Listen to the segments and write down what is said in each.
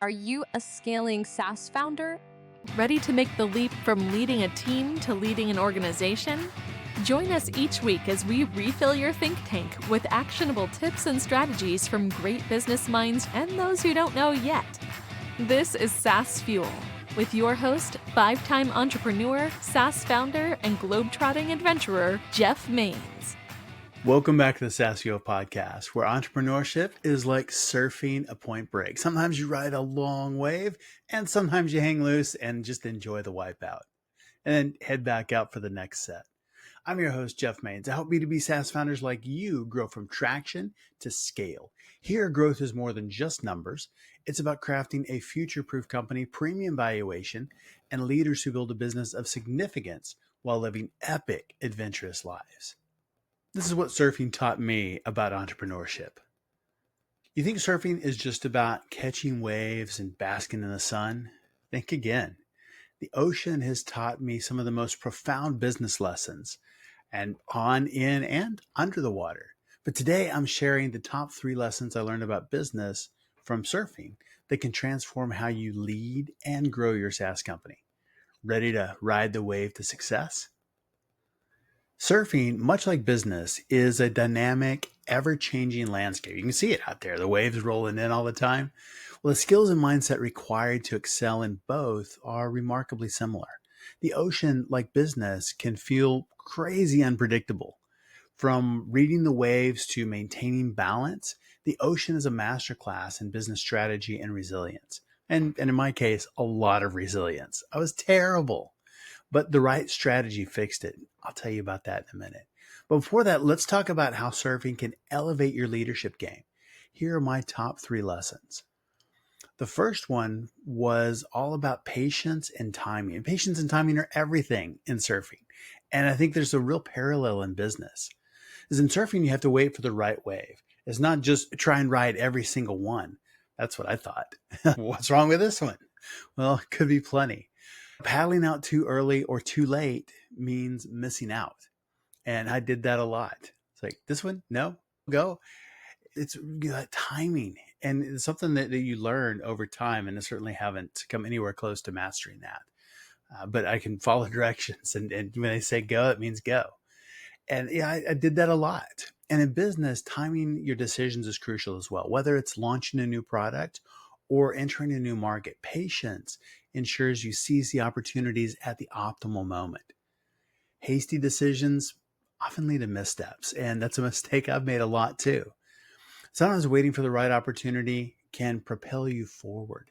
Are you a scaling SaaS founder? Ready to make the leap from leading a team to leading an organization? Join us each week as we refill your think tank with actionable tips and strategies from great business minds and those who don't know yet. This is SaaS Fuel with your host, 5-time entrepreneur, SaaS founder, and globetrotting adventurer, Jeff Maines. Welcome back to the SaaS Fuel podcast, where entrepreneurship is like surfing a point break. Sometimes you ride a long wave, and sometimes you hang loose and just enjoy the wipeout, and then head back out for the next set. I'm your host, Jeff Maines. I help B2B SaaS founders like you grow from traction to scale. Here, growth is more than just numbers. It's about crafting a future-proof company, premium valuation, and leaders who build a business of significance while living epic, adventurous lives. This is what surfing taught me about entrepreneurship. You think surfing is just about catching waves and basking in the sun? Think again. The ocean has taught me some of the most profound business lessons, and on, in, and under the water. But today I'm sharing the top 3 lessons I learned about business from surfing that can transform how you lead and grow your SaaS company. Ready to ride the wave to success? Surfing, much like business, is a dynamic, ever-changing landscape. You can see it out there, the waves rolling in all the time. Well, the skills and mindset required to excel in both are remarkably similar. The ocean, like business, can feel crazy unpredictable. From reading the waves to maintaining balance, the ocean is a masterclass in business strategy and resilience. And in my case, a lot of resilience. I was terrible. But the right strategy fixed it. I'll tell you about that in a minute. But before that, let's talk about how surfing can elevate your leadership game. Here are my top 3 lessons. The first one was all about patience and timing. And patience and timing are everything in surfing. And I think there's a real parallel in business. Because in surfing, you have to wait for the right wave. It's not just try and ride every single one. That's what I thought. What's wrong with this one? Well, it could be plenty. Paddling out too early or too late means missing out. And I did that a lot. It's like, this one, no, go. It's timing. And it's something that you learn over time. And I certainly haven't come anywhere close to mastering that. But I can follow directions. And when I say go, it means go. And yeah, I did that a lot. And in business, timing your decisions is crucial as well. Whether it's launching a new product or entering a new market, patience ensures you seize the opportunities at the optimal moment. Hasty decisions often lead to missteps, and that's a mistake I've made a lot too. Sometimes waiting for the right opportunity can propel you forward.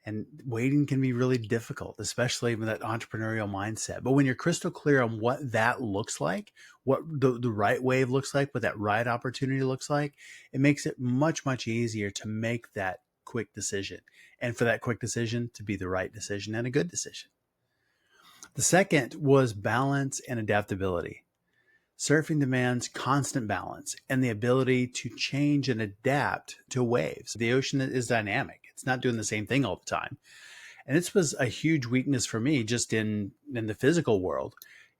And waiting can be really difficult, especially with that entrepreneurial mindset. But when you're crystal clear on what that looks like, what the right wave looks like, what that right opportunity looks like, it makes it much, much easier to make that quick decision. And for that quick decision to be the right decision and a good decision. The second was balance and adaptability. Surfing demands constant balance and the ability to change and adapt to waves. The ocean is dynamic. It's not doing the same thing all the time. And this was a huge weakness for me just in the physical world.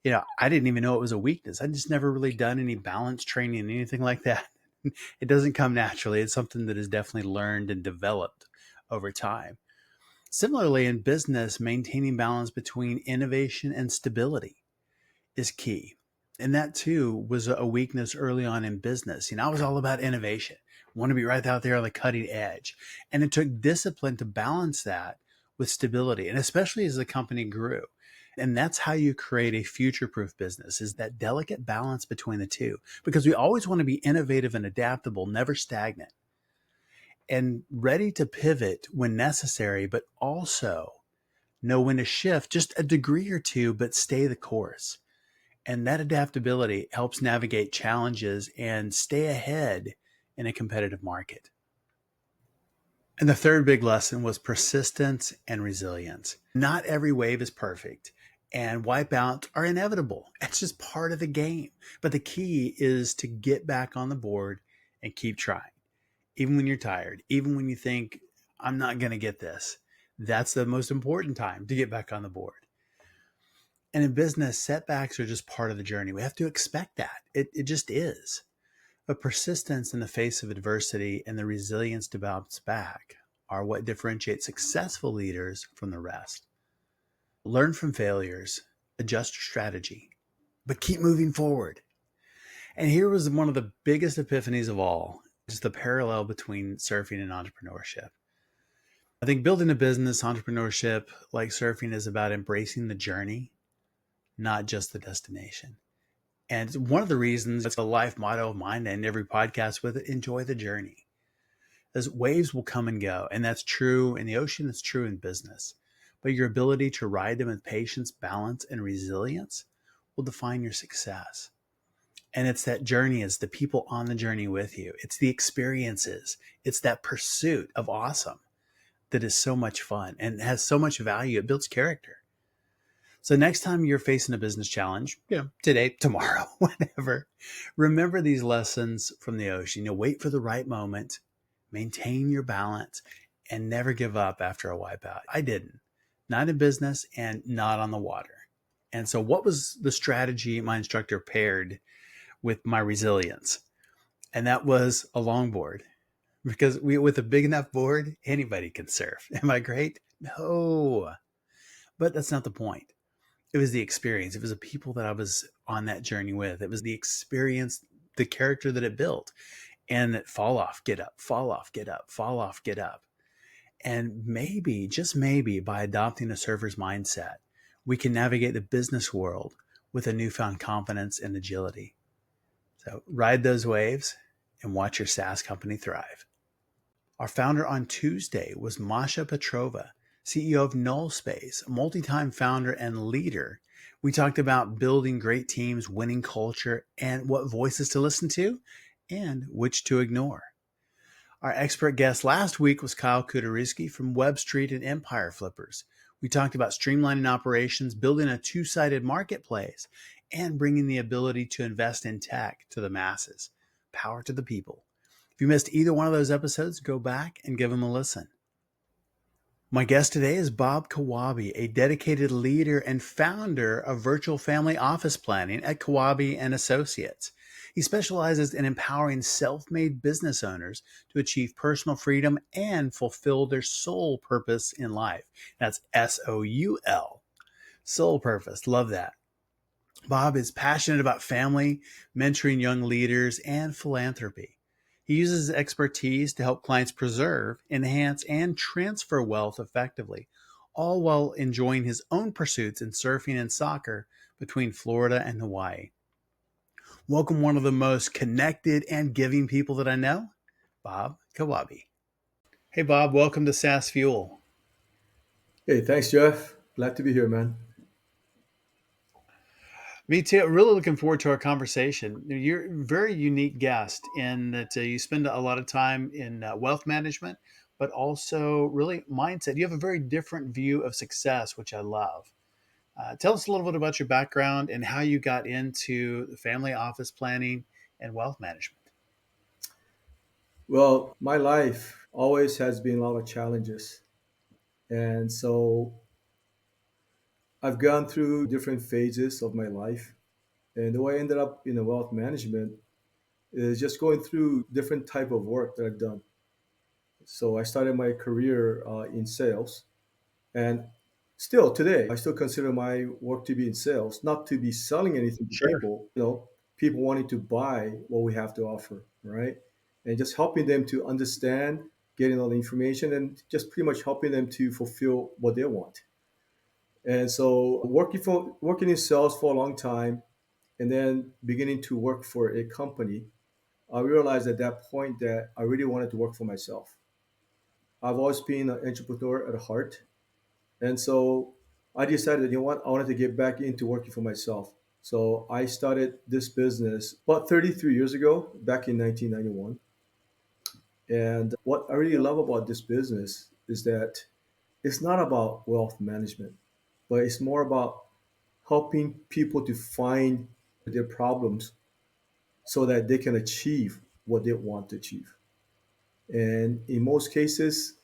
I didn't even know it was a weakness. I just never really done any balance training, anything like that. It doesn't come naturally. It's something that is definitely learned and developed over time. Similarly, in business, maintaining balance between innovation and stability is key. And that too was a weakness early on in business. I was all about innovation. I want to be right out there on the cutting edge. And it took discipline to balance that with stability, and especially as the company grew. And that's how you create a future-proof business, is that delicate balance between the two, because we always want to be innovative and adaptable, never stagnant, and ready to pivot when necessary, but also know when to shift just a degree or two, but stay the course. And that adaptability helps navigate challenges and stay ahead in a competitive market. And the third big lesson was persistence and resilience. Not every wave is perfect, and wipeouts are inevitable. It's just part of the game. But the key is to get back on the board and keep trying. Even when you're tired, even when you think, I'm not going to get this, that's the most important time to get back on the board. And in business, setbacks are just part of the journey. We have to expect that. It just is. But persistence in the face of adversity and the resilience to bounce back are what differentiate successful leaders from the rest. Learn from failures, adjust your strategy, but keep moving forward. And here was one of the biggest epiphanies of all, is the parallel between surfing and entrepreneurship. I think building a business, entrepreneurship, like surfing, is about embracing the journey, not just the destination. And one of the reasons, it's a life motto of mine, and every podcast with it: enjoy the journey. As waves will come and go, and that's true in the ocean, it's true in business. But your ability to ride them with patience, balance, and resilience will define your success. And it's that journey, it's the people on the journey with you, it's the experiences, it's that pursuit of awesome that is so much fun and has so much value. It builds character. So next time you're facing a business challenge, today, tomorrow, whatever, remember these lessons from the ocean. Wait for the right moment, maintain your balance, and never give up after a wipeout. I didn't, not in business and not on the water. And so what was the strategy my instructor paired with my resilience? And that was a longboard. Because with a big enough board, anybody can surf. Am I great? No. But that's not the point. It was the experience. It was the people that I was on that journey with. It was the experience, the character that it built. And that fall off, get up, fall off, get up, fall off, get up. And maybe, just maybe, by adopting a surfer's mindset, we can navigate the business world with a newfound confidence and agility. So ride those waves and watch your SaaS company thrive. Our founder on Tuesday was Masha Petrova, CEO of Nullspace, a multi-time founder and leader. We talked about building great teams, winning culture, and what voices to listen to and which to ignore. Our expert guest last week was Kyle Kudarisky from Web Street and Empire Flippers. We talked about streamlining operations, building a two-sided marketplace, and bringing the ability to invest in tech to the masses. Power to the people. If you missed either one of those episodes, go back and give them a listen. My guest today is Bob Kawabe, a dedicated leader and founder of virtual family office planning at Kawabe and Associates. He specializes in empowering self-made business owners to achieve personal freedom and fulfill their soul purpose in life. That's SOUL, soul purpose. Love that. Bob is passionate about family, mentoring young leaders, and philanthropy. He uses his expertise to help clients preserve, enhance, and transfer wealth effectively, all while enjoying his own pursuits in surfing and soccer between Florida and Hawaii. Welcome one of the most connected and giving people that I know, Bob Kawabe. Hey, Bob, welcome to SaaS Fuel. Hey, thanks, Jeff. Glad to be here, man. Me too. Really looking forward to our conversation. You're a very unique guest in that you spend a lot of time in wealth management, but also really mindset. You have a very different view of success, which I love. Tell us a little bit about your background and how you got into the family office planning and wealth management. Well, my life always has been a lot of challenges. And so I've gone through different phases of my life. And the way I ended up in the wealth management is just going through different type of work that I've done. So I started my career in sales. And still today, I still consider my work to be in sales, not to be selling anything to Sure. people, people wanting to buy what we have to offer, right? And just helping them to understand, getting all the information, and just pretty much helping them to fulfill what they want. And so working in sales for a long time, and then beginning to work for a company, I realized at that point that I really wanted to work for myself. I've always been an entrepreneur at heart, and so I decided, you know what, I wanted to get back into working for myself. So I started this business about 33 years ago, back in 1991. And what I really love about this business is that it's not about wealth management, but it's more about helping people to find their problems so that they can achieve what they want to achieve. And in most cases,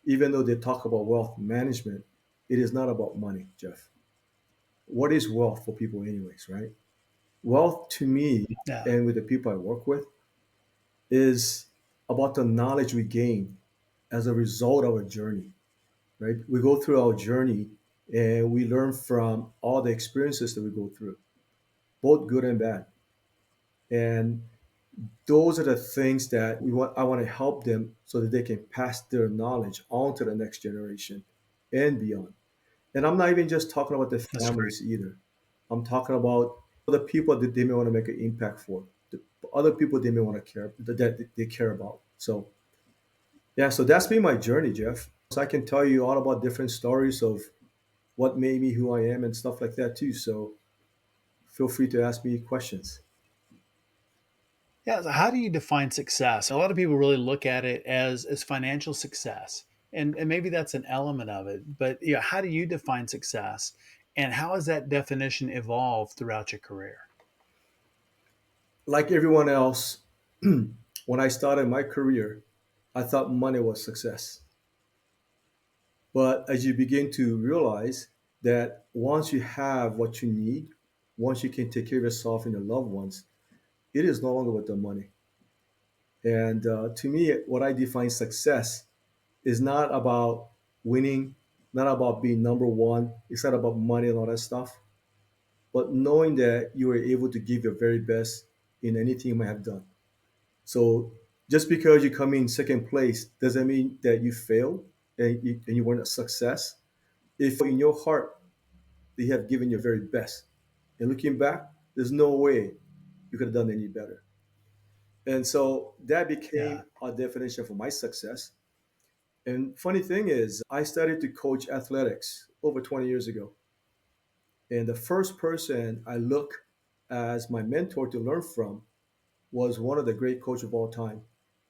even though they talk about wealth management, it is not about money, Jeff. What is wealth for people, anyways, right? Wealth to me Yeah. and with the people I work with is about the knowledge we gain as a result of our journey, right? We go through our journey and we learn from all the experiences that we go through, both good and bad. And those are the things that I want to help them so that they can pass their knowledge on to the next generation and beyond. And I'm not even just talking about the That's great. families either. I'm talking about the people that they may want to make an impact for, the other people they may want to care that they care about. So yeah, so that's been my journey, Jeff. So I can tell you all about different stories of what made me who I am and stuff like that too. So feel free to ask me questions. Yeah. So how do you define success? A lot of people really look at it as financial success, and maybe that's an element of it. But yeah, how do you define success, and how has that definition evolved throughout your career? Like everyone else, when I started my career, I thought money was success. But as you begin to realize that once you have what you need, once you can take care of yourself and your loved ones, it is no longer about the money. And to me, what I define success is not about winning, not about being number one. It's not about money and all that stuff, but knowing that you were able to give your very best in anything you might have done. So just because you come in second place doesn't mean that you failed and you weren't a success. If in your heart you have given your very best, and looking back, there's no way you could have done any better. And so that Yeah. became a definition for my success. And funny thing is, I started to coach athletics over 20 years ago. And the first person I look as my mentor to learn from was one of the great coaches of all time.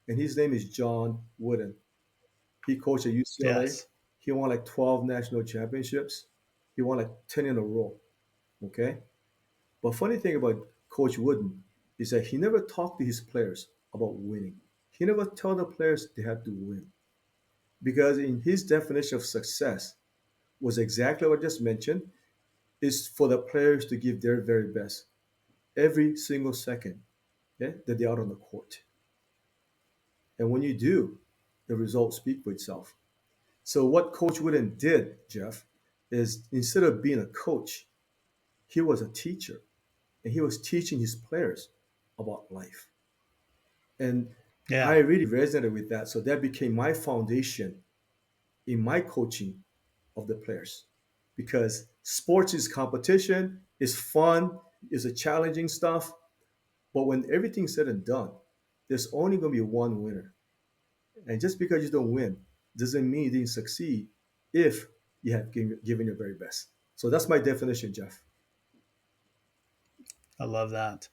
And his name is John Wooden. He coached at UCLA. Yes. He won like 12 national championships. He won like 10 in a row. Okay. But funny thing about Coach Wooden is that he never talked to his players about winning. He never told the players they had to win. Because in his definition of success was exactly what I just mentioned, is for the players to give their very best every single second, yeah, that they're out on the court. And when you do, the results speak for itself. So what Coach Wooden did, Jeff, is instead of being a coach, he was a teacher and he was teaching his players about life. And I Yeah. really resonated with that. So that became my foundation in my coaching of the players because sports is competition, is fun, is a challenging stuff. But when everything's said and done, there's only going to be one winner. And just because you don't win doesn't mean you didn't succeed if you have given your very best. So that's my definition, Jeff. I love that.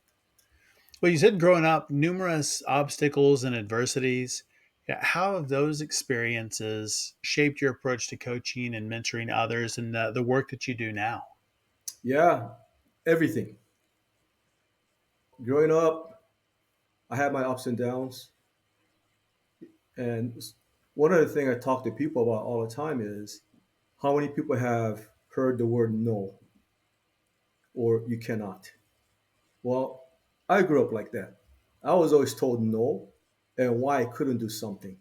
Well, you said growing up, numerous obstacles and adversities. Yeah, how have those experiences shaped your approach to coaching and mentoring others and the work that you do now? Yeah, everything. Growing up, I had my ups and downs. And one of the things I talk to people about all the time is how many people have heard the word no or you cannot. Well, I grew up like that. I was always told no and why I couldn't do something.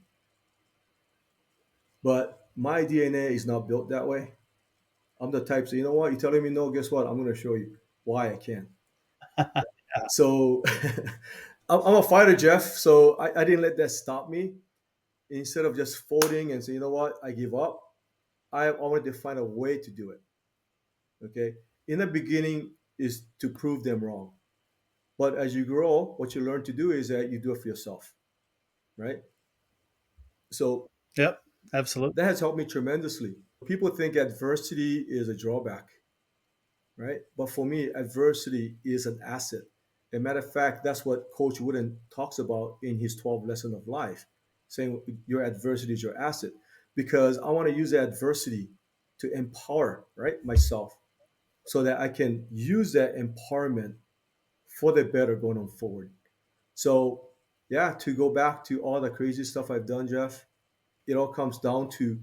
But my DNA is not built that way. I'm the type, so you know what? You're telling me no, guess what? I'm going to show you why I can. So I'm a fighter, Jeff. So I didn't let that stop me. Instead of just folding and say, you know what, I give up, I wanted to find a way to do it. Okay. In the beginning is to prove them wrong. But as you grow, what you learn to do is that you do it for yourself. Right. So Yep, absolutely. that has helped me tremendously. People think adversity is a drawback, right? But for me, adversity is an asset. As a matter of fact, that's what Coach Wooden talks about in his 12 lesson of life, saying your adversity is your asset. Because I want to use that adversity to empower, right, myself so that I can use that empowerment for the better going on forward. So yeah, to go back to all the crazy stuff I've done, Jeff, it all comes down to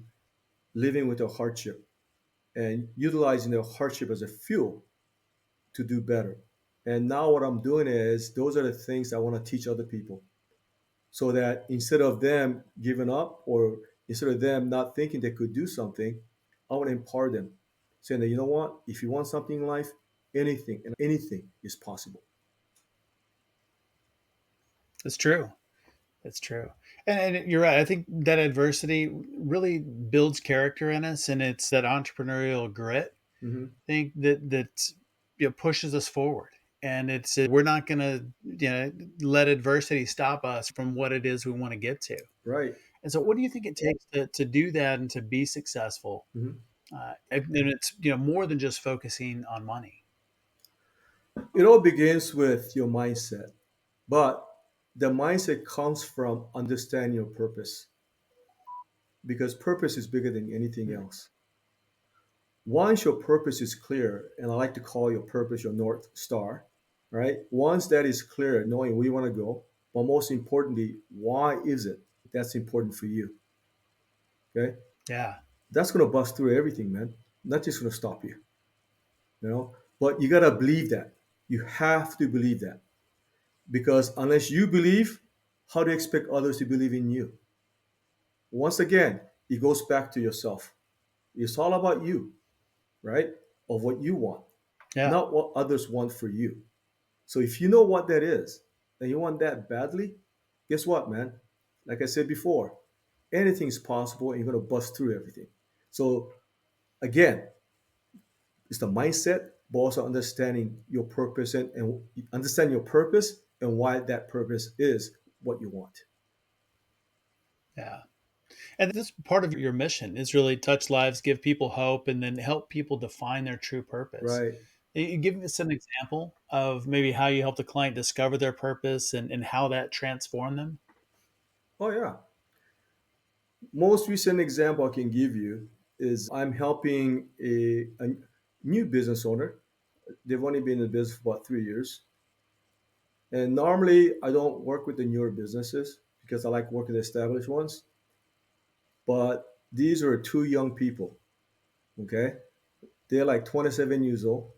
living with a hardship and utilizing the hardship as a fuel to do better. And now what I'm doing is those are the things I want to teach other people so that instead of them giving up or Instead of them not thinking they could do something, I want to empower them, saying that, you know what, if you want something in life, anything and anything is possible. It's true. It's true. And you're right. I think that adversity really builds character in us, and it's that entrepreneurial grit Hmm. thing that pushes us forward. And it's we're not going to let adversity stop us from what it is we want to get to. Right. And so, what do you think it takes to do that and to be successful? Hmm. And it's more than just focusing on money. It all begins with your mindset, but the mindset comes from understanding your purpose, because purpose is bigger than anything else. Once your purpose is clear, and I like to call your purpose your North Star, right? Once that is clear, knowing where you want to go, but most importantly, why is it that's important for you? Okay. Yeah, That's going to bust through everything, man. Not just going to stop you, you know? But you got to believe that. You have to believe that. Because unless you believe, how do you expect others to believe in you? Once again, it goes back to yourself. It's all about you, right? Of what you want, yeah, not what others want for you. So if you know what that is, and you want that badly, guess what, man? Like I said before, anything's possible and you're going to bust through everything. So again, it's the mindset, but also understanding your purpose and understand your purpose and why that purpose is what you want. yeah. And this part of your mission is really touch lives, give people hope, and then help people define their true purpose. Right. You give us an example of maybe how you helped a client discover their purpose and how that transformed them. Oh, yeah. Most recent example I can give you is I'm helping a new business owner. They've only been in business for about 3 years. And normally I don't work with the newer businesses because I like working with established ones. But these are two young people, okay? They're like 27 years old.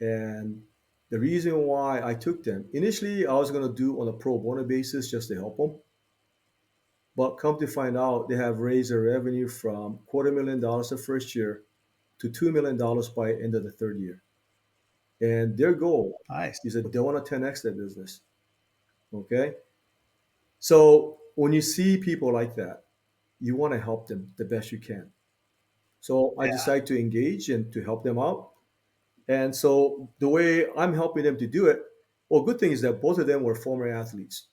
And the reason why I took them, initially I was going to do on a pro bono basis just to help them. But come to find out, they have raised their revenue from $250,000 the first year to $2 million by end of the third year. And their goal Nice. is that they want to 10x their business. Okay. So when you see people like that, you want to help them the best you can. So I Yeah. decided to engage and to help them out. And so the way I'm helping them to do it, well, good thing is that both of them were former athletes.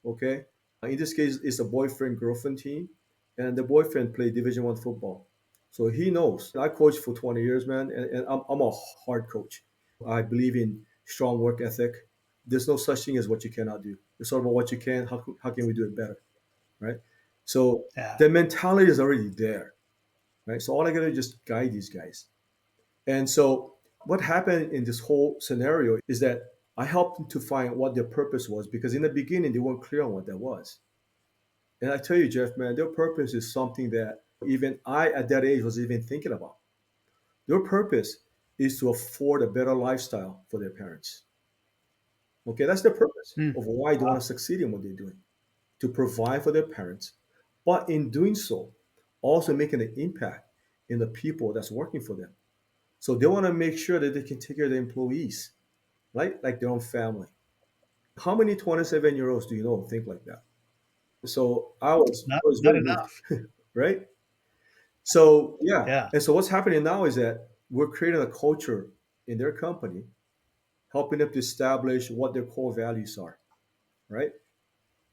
Okay. In this case, it's a boyfriend girlfriend team, and the boyfriend played Division One football, so he knows. I coached for 20 years, man, and I'm a hard coach. I believe in strong work ethic. There's no such thing as what you cannot do. It's all about what you can. How can we do it better, right? So Yeah. the mentality is already there, right? So all I gotta do is just guide these guys. And so what happened in this whole scenario is that I helped them to find what their purpose was, because in the beginning they weren't clear on what that was. And I tell you, Jeff, man, their purpose is something that even I at that age was even thinking about. Their purpose is to afford a better lifestyle for their parents. Okay, that's their purpose Hmm. of why they want to succeed in what they're doing, to provide for their parents, but in doing so, also making an impact in the people that's working for them. So they want to make sure that they can take care of their employees, right? Like their own family. How many 27-year-olds do you know think like that? So Not I was not very moved, enough. right? So yeah, Yeah. and so what's happening now is that we're creating a culture in their company, helping them to establish what their core values are, right?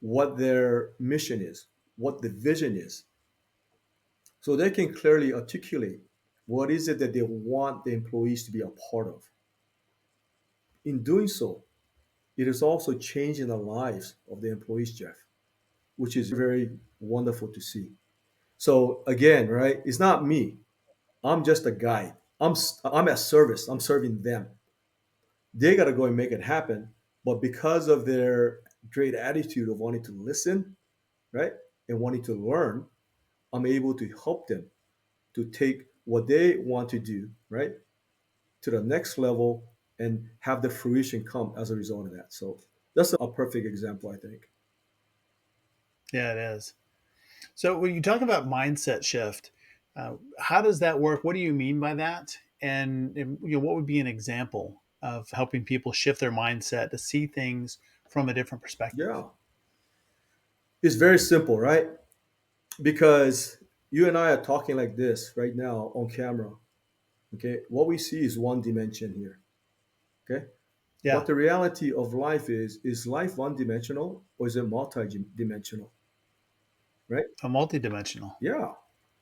What their mission is, what the vision is, so they can clearly articulate what is it that they want the employees to be a part of. In doing so, it is also changing the lives of the employees, Jeff, which is very wonderful to see. So again, right? It's not me. I'm just a guide. I'm at service. I'm serving them. They got to go and make it happen. But because of their great attitude of wanting to listen, right, and wanting to learn, I'm able to help them to take what they want to do, right, to the next level and have the fruition come as a result of that. So that's a perfect example, I think. Yeah, it is. So when you talk about mindset shift, how does that work? What do you mean by that? And what would be an example of helping people shift their mindset to see things from a different perspective? Yeah, it's very simple, right? Because you and I are talking like this right now on camera. Okay, what we see is one dimension here. Okay, Yeah, but the reality of life is life one dimensional or is it multi-dimensional? Right? a multidimensional. Yeah.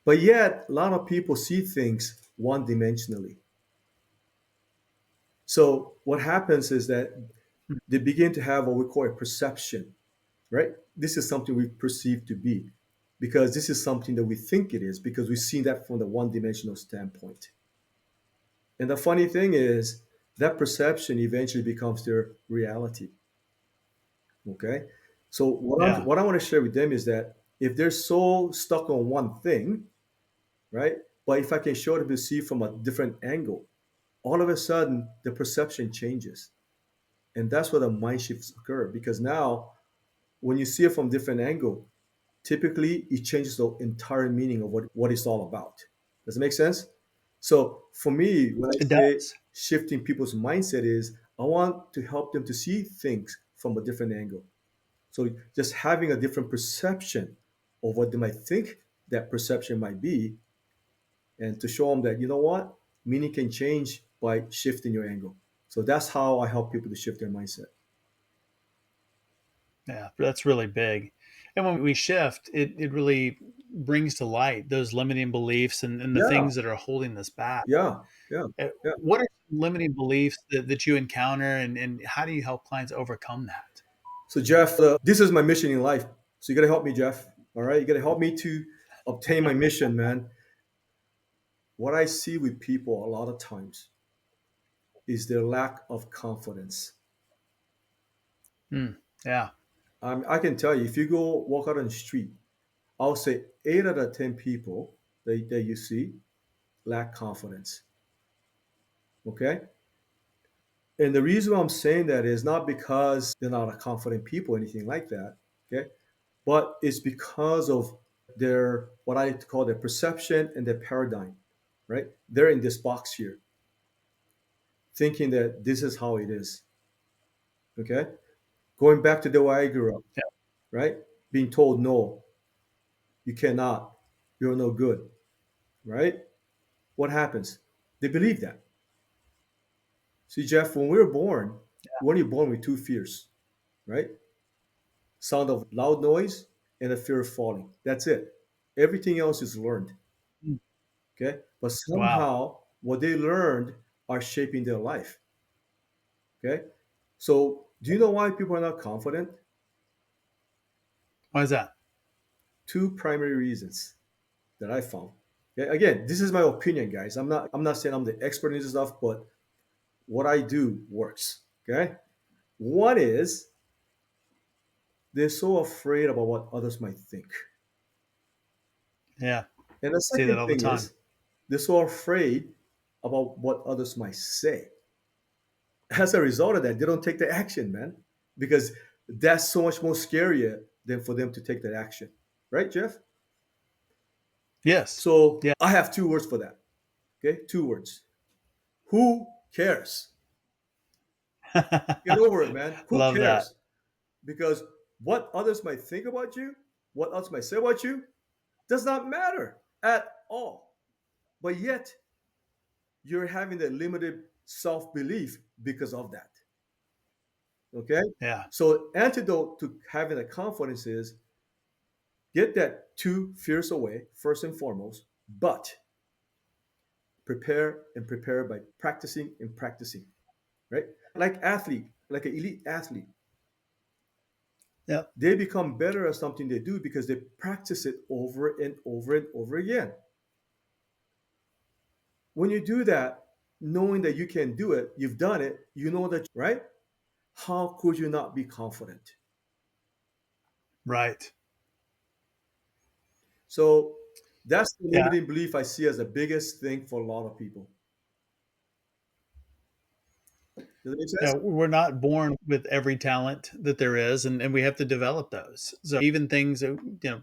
But yet, a lot of people see things one dimensionally. So, what happens is that they begin to have what we call a perception, right? This is something we perceive to be because this is something that we think it is because we've seen that from the one dimensional standpoint. And the funny thing is, that perception eventually becomes their reality. Okay. So, Yeah, what I want to share with them is that if they're so stuck on one thing, right? But if I can show them to see from a different angle, all of a sudden the perception changes. And that's where the mind shifts occur because now when you see it from different angle, typically it changes the entire meaning of what it's all about. Does it make sense? So for me, when I it say does. shifting people's mindset is I want to help them to see things from a different angle. So just having a different perception of what they might think that perception might be and to show them that you know what meaning can change by shifting your angle. So that's how I help people to shift their mindset. Yeah, that's really big. And when we shift, it really brings to light those limiting beliefs and the Yeah, things that are holding us back. yeah, yeah, yeah. What are some limiting beliefs that you encounter, and how do you help clients overcome that? So Jeff, this is my mission in life. So you got to help me, Jeff. All right, you got to help me to obtain my mission, man. What I see with people a lot of times is their lack of confidence. Hmm. Yeah. I can tell you, if you go walk out on the street, I'll say 8 out of 10 people that you see lack confidence. Okay, and the reason why I'm saying that is not because they're not a confident people or anything like that. Okay, but it's because of their what I call their perception and their paradigm. Right, they're in this box here, thinking that this is how it is. Okay, going back to the way I grew up, Yeah. right, being told no, you cannot, you're no good. Right, what happens? They believe that. See, Jeff, when we were born, we're only born with two fears, right? Sound of loud noise and a fear of falling. That's it. Everything else is learned. Hmm. Okay. But Wow. somehow what they learned are shaping their life. Okay. So do you know why people are not confident? Why is that? Two primary reasons that I found. Okay. Again, this is my opinion, guys. I'm not saying I'm the expert in this stuff, but what I do works. Okay. One is they're so afraid about what others might think. Yeah. And the See that second all the thing time. is they're so afraid about what others might say. As a result of that, they don't take the action, man, because that's so much more scarier than for them to take that action. Right, Jeff? Yes. So Yeah. I have two words for that. Okay, two words. Who cares? Get over it, man. Who Love that. cares? Because what others might think about you, what others might say about you, does not matter at all. But yet, you're having that limited self belief because of that. Okay. Yeah. So, antidote to having a confidence is get that two fears away, first and foremost, but prepare and prepare by practicing and practicing, right? Like athlete, like an elite athlete, Yeah. they become better at something they do because they practice it over and over and over again. When you do that, knowing that you can do it, you've done it, you know that, right? How could you not be confident? Right. So that's the Yeah. limiting belief I see as the biggest thing for a lot of people. Does it make sense? No, we're not born with every talent that there is, and we have to develop those. So even things that,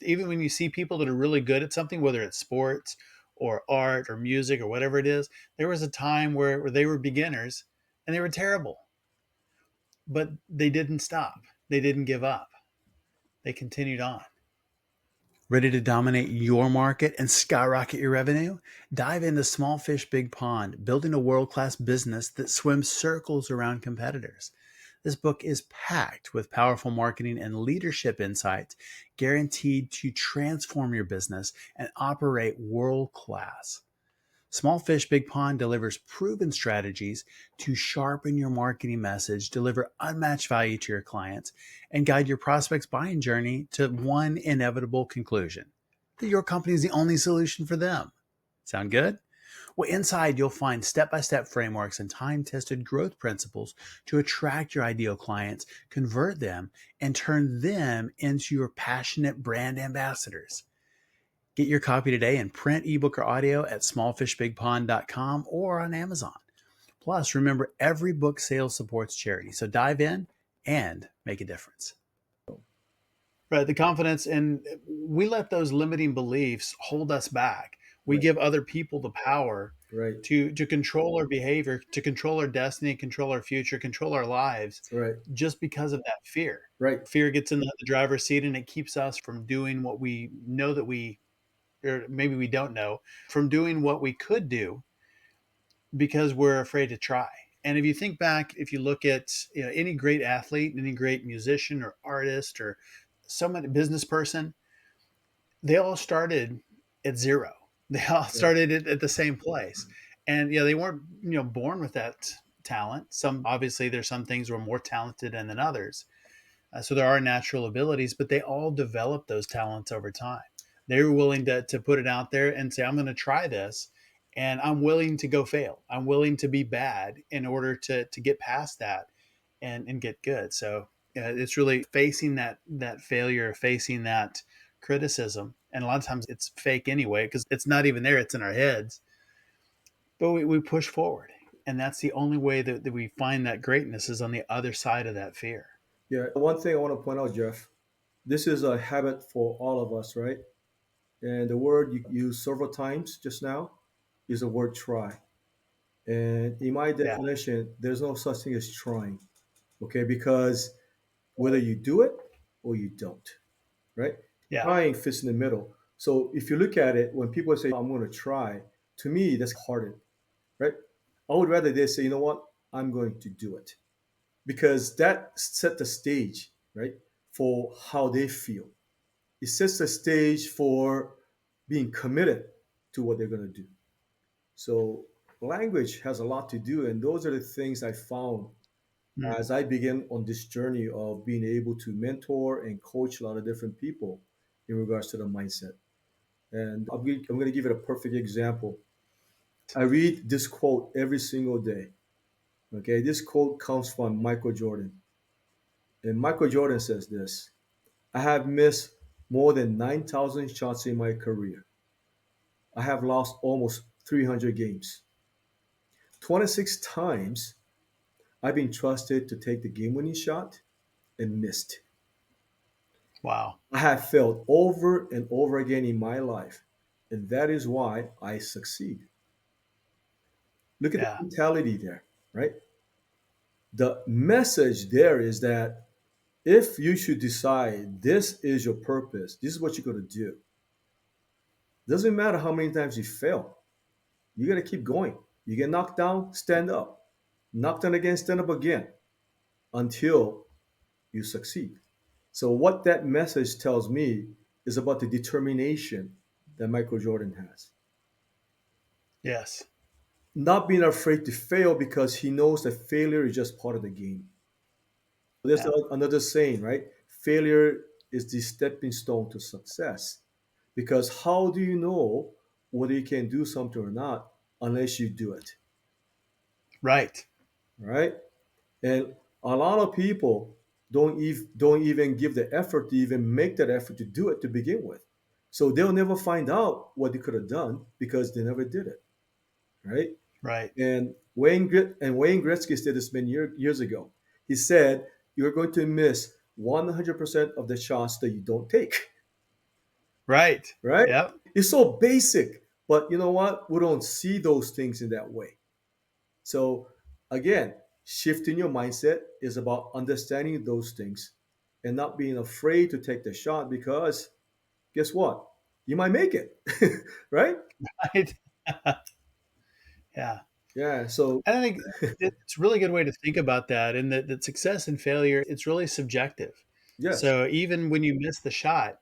even when you see people that are really good at something, whether it's sports or art or music or whatever it is, there was a time where they were beginners and they were terrible, but they didn't stop. They didn't give up. They continued on. Ready to dominate your market and skyrocket your revenue? Dive into Small Fish Big Pond, building a world class business that swims circles around competitors. This book is packed with powerful marketing and leadership insights guaranteed to transform your business and operate world class. Small Fish Big Pond delivers proven strategies to sharpen your marketing message, deliver unmatched value to your clients, and guide your prospects' buying journey to one inevitable conclusion: that your company is the only solution for them. Sound good? Well, inside you'll find step by step frameworks and time tested growth principles to attract your ideal clients, convert them, and turn them into your passionate brand ambassadors. Get your copy today in print, ebook, or audio at smallfishbigpond.com or on Amazon. Plus, remember, every book sale supports charity. So dive in and make a difference. Right. The confidence, and we let those limiting beliefs hold us back. We Right. give other people the power Right. to control our behavior, to control our destiny, control our future, control our lives Right. just because of that fear. Right. Fear gets in the driver's seat and it keeps us from doing what we know that we, or maybe we don't know, from doing what we could do because we're afraid to try. And if you think back, if you look at any great athlete, any great musician or artist or some business person, they all started at zero. They all Yeah. started at the same place, and they weren't born with that talent. Some, obviously, there's some things we're more talented in than others, so there are natural abilities, but they all develop those talents over time. They were willing to put it out there and say, I'm going to try this, and I'm willing to go fail. I'm willing to be bad in order to get past that and get good. So it's really facing that failure, facing that criticism. And a lot of times it's fake anyway, because it's not even there. It's in our heads, but we push forward. And that's the only way that we find that greatness is on the other side of that fear. Yeah. One thing I want to point out, Jeff, this is a habit for all of us, right? And the word you used several times just now is the word try. And in my Yeah. definition, there's no such thing as trying, okay? Because whether you do it or you don't, right? Yeah. Trying fits in the middle. So if you look at it, when people say, I'm going to try, to me, that's hardened, right? I would rather they say, you know what, I'm going to do it. Because that set the stage, right, for how they feel. It sets the stage for being committed to what they're going to do. So language has a lot to do, and those are the things I found Mm. as I began on this journey of being able to mentor and coach a lot of different people in regards to the mindset. And I'm going to give it a perfect example. I read this quote every single day. Okay, this quote comes from Michael Jordan. And Michael Jordan says this: I have missed more than 9,000 shots in my career. I have lost almost 300 games. 26 times I've been trusted to take the game winning shot and missed. Wow. I have failed over and over again in my life, and that is why I succeed. Look at the Yeah. mentality there, right? The message there is that if you should decide this is your purpose, this is what you're going to do, doesn't matter how many times you fail, you got to keep going. You get knocked down, stand up. Knocked down again, stand up again until you succeed. So, what that message tells me is about the determination that Michael Jordan has. Yes. Not being afraid to fail because he knows that failure is just part of the game. There's Yeah. another saying, right? Failure is the stepping stone to success. Because how do you know whether you can do something or not unless you do it, Right. right? And a lot of people don't even give the effort to even make that effort to do it to begin with. So they'll never find out what they could have done because they never did it, right? Right. And Wayne Gretzky said this many years ago. He said, "You're going to miss 100% of the shots that you don't take." Right. Right? Yep. It's so basic, but you know what? We don't see those things in that way. So again, shifting your mindset is about understanding those things and not being afraid to take the shot because guess what? You might make it. Right? Right. Yeah. Yeah. So And I think it's a really good way to think about that, and that success and failure, it's really subjective. yes. So even when you miss the shot,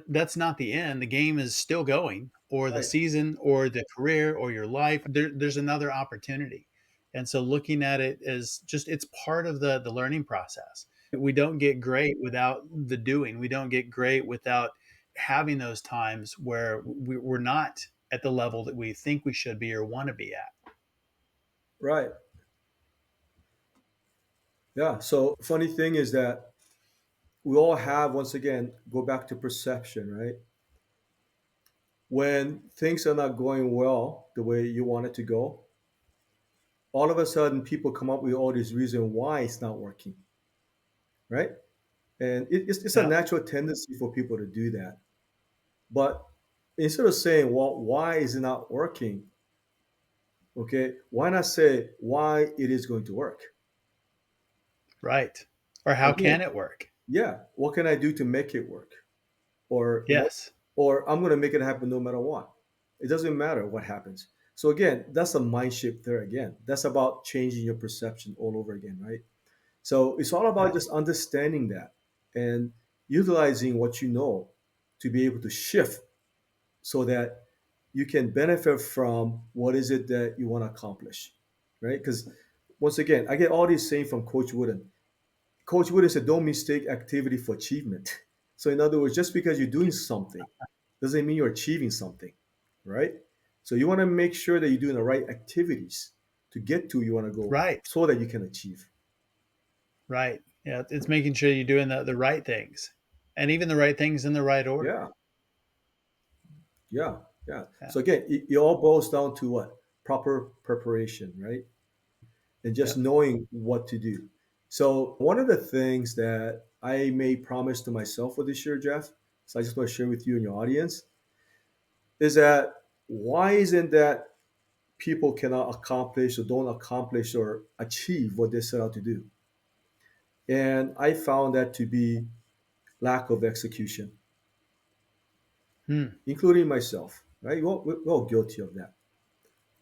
that's not the end. The game is still going, or the Right. season, or the career, or your life. There's another opportunity, and so looking at it as just it's part of the learning process. We don't get great without the doing. We don't get great without having those times where we're not at the level that we think we should be or want to be at. Right. Yeah. So funny thing is that we all have, once again, go back to perception, right? When things are not going well the way you want it to go, all of a sudden people come up with all these reasons why it's not working, right? And it's a Yeah. natural tendency for people to do that. But instead of saying, well, why is it not working? Okay, why not say why it is going to work? Right. Or how Again, can it work? yeah, what can I do to make it work? Or what? Yes. Or I'm going to make it happen no matter what. It doesn't matter what happens. So again, that's a mind shift there again. That's about changing your perception all over again, right? So it's all about Yes. just understanding that and utilizing what you know to be able to shift so that you can benefit from what is it that you want to accomplish, right? Because once again, I get all these saying from Coach Wooden. Coach Wooden said, "Don't mistake activity for achievement." So in other words, just because you're doing something doesn't mean you're achieving something, right? So you want to make sure that you're doing the right activities to get to you want to go Right. so that you can achieve. Right. Yeah. It's making sure you're doing the right things, and even the right things in the right order. Yeah, yeah, yeah. Yeah. So again, it all boils down to what? Proper preparation, right? And just Yep. knowing what to do. So one of the things that I made promise to myself for this year, Jeff, so I just want to share with you and your audience, is that why isn't that people cannot accomplish or don't accomplish or achieve what they set out to do? And I found that to be lack of execution, Hmm. including myself, right? We're all guilty of that.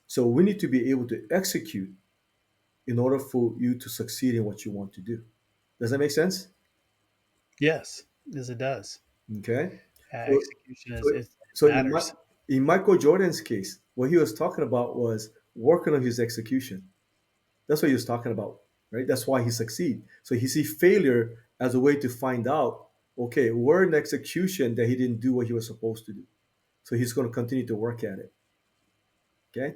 So we need to be able to execute in order for you to succeed in what you want to do. Does that make sense? Yes. Yes, it does. Okay. So, Execution is so, it so matters. in Michael Jordan's case, what he was talking about was working on his execution. That's what he was talking about, right? That's why he succeed. So he see failure as a way to find out, okay, where in execution that he didn't do what he was supposed to do. So he's going to continue to work at it. Okay.